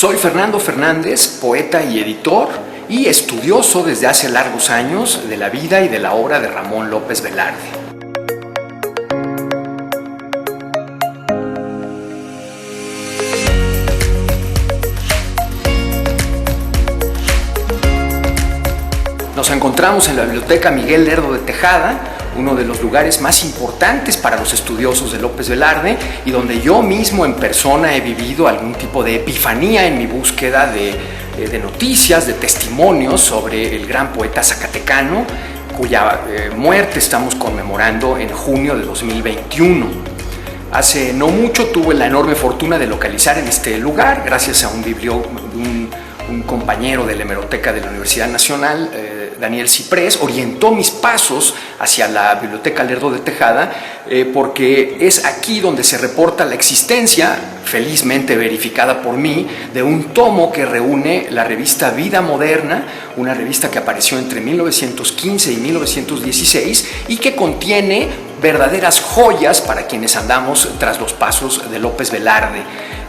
Soy Fernando Fernández, poeta y editor y estudioso desde hace largos años de la vida y de la obra de Ramón López Velarde. Nos encontramos en la Biblioteca Miguel Lerdo de Tejada, uno de los lugares más importantes para los estudiosos de López Velarde y donde yo mismo en persona he vivido algún tipo de epifanía en mi búsqueda de noticias, de testimonios sobre el gran poeta zacatecano, cuya muerte estamos conmemorando en junio de 2021. Hace no mucho tuve la enorme fortuna de localizar en este lugar, gracias a un compañero de la hemeroteca de la Universidad Nacional, Daniel Ciprés, orientó mis pasos hacia la Biblioteca Lerdo de Tejada, porque es aquí donde se reporta la existencia, felizmente verificada por mí, de un tomo que reúne la revista Vida Moderna, una revista que apareció entre 1915 y 1916 y que contiene verdaderas joyas para quienes andamos tras los pasos de López Velarde.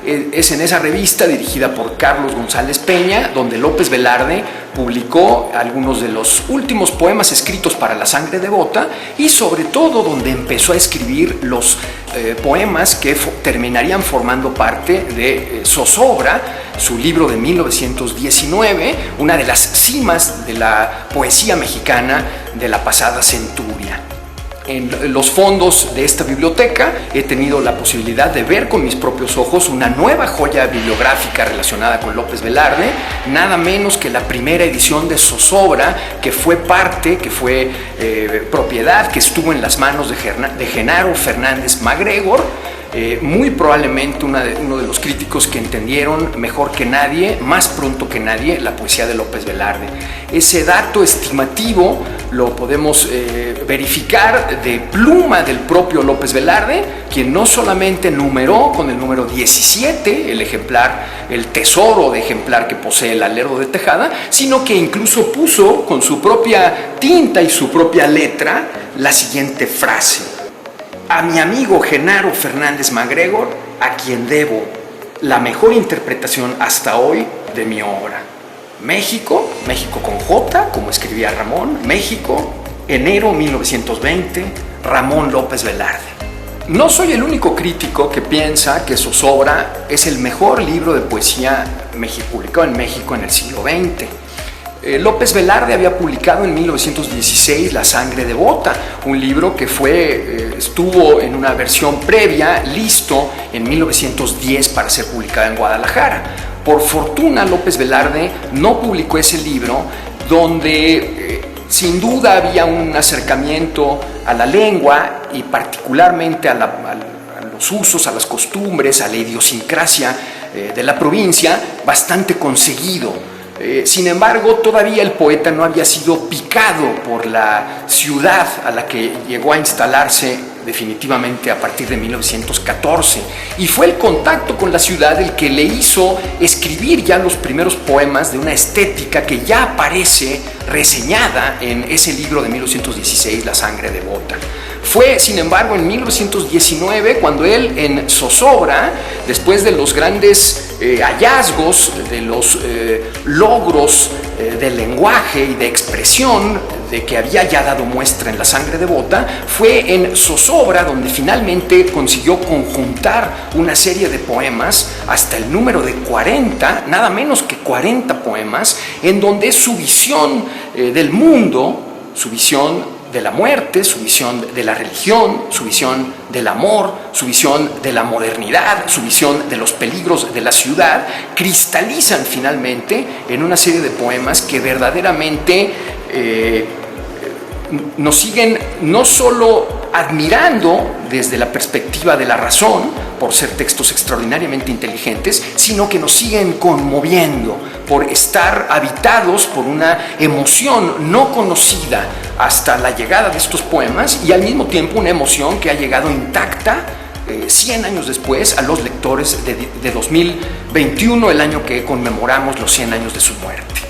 Es en esa revista, dirigida por Carlos González Peña, donde López Velarde publicó algunos de los últimos poemas escritos para La Sangre Devota y sobre todo donde empezó a escribir los poemas que terminarían formando parte de Zozobra, su libro de 1919, una de las cimas de la poesía mexicana de la pasada centuria. En los fondos de esta biblioteca he tenido la posibilidad de ver con mis propios ojos una nueva joya bibliográfica relacionada con López Velarde, nada menos que la primera edición de Zozobra, que fue propiedad, que estuvo en las manos de Genaro Fernández MacGregor, muy probablemente uno de los críticos que entendieron mejor que nadie, más pronto que nadie, la poesía de López Velarde. Ese dato estimativo lo podemos verificar de pluma del propio López Velarde, quien no solamente numeró con el número 17 el tesoro de ejemplar que posee la Lerdo de Tejada, sino que incluso puso con su propia tinta y su propia letra la siguiente frase: a mi amigo Genaro Fernández MacGregor, a quien debo la mejor interpretación hasta hoy de mi obra. México con J, como escribía Ramón, México, enero 1920, Ramón López Velarde. No soy el único crítico que piensa que Zozobra es el mejor libro de poesía publicado en México en el siglo XX. López Velarde había publicado en 1916 La Sangre Devota, un libro que estuvo en una versión previa, listo en 1910 para ser publicado en Guadalajara. Por fortuna, López Velarde no publicó ese libro, donde sin duda había un acercamiento a la lengua y particularmente a los usos, a las costumbres, a la idiosincrasia de la provincia, bastante conseguido. Sin embargo, todavía el poeta no había sido picado por la ciudad a la que llegó a instalarse definitivamente a partir de 1914, y fue el contacto con la ciudad el que le hizo escribir ya los primeros poemas de una estética que ya aparece reseñada en ese libro de 1916, La Sangre Devota. Fue, sin embargo, en 1919 cuando él en Zozobra, después de los grandes hallazgos, de los logros del lenguaje y de expresión de que había ya dado muestra en La Sangre Devota, fue en Zozobra donde finalmente consiguió conjuntar una serie de poemas hasta el número de 40, nada menos que 40 poemas, en donde su visión del mundo, su visión de la muerte, su visión de la religión, su visión del amor, su visión de la modernidad, su visión de los peligros de la ciudad, cristalizan finalmente en una serie de poemas que verdaderamente nos siguen no solo admirando desde la perspectiva de la razón, por ser textos extraordinariamente inteligentes, sino que nos siguen conmoviendo por estar habitados por una emoción no conocida hasta la llegada de estos poemas, y al mismo tiempo una emoción que ha llegado intacta 100 años después a los lectores de 2021, el año que conmemoramos los 100 años de su muerte.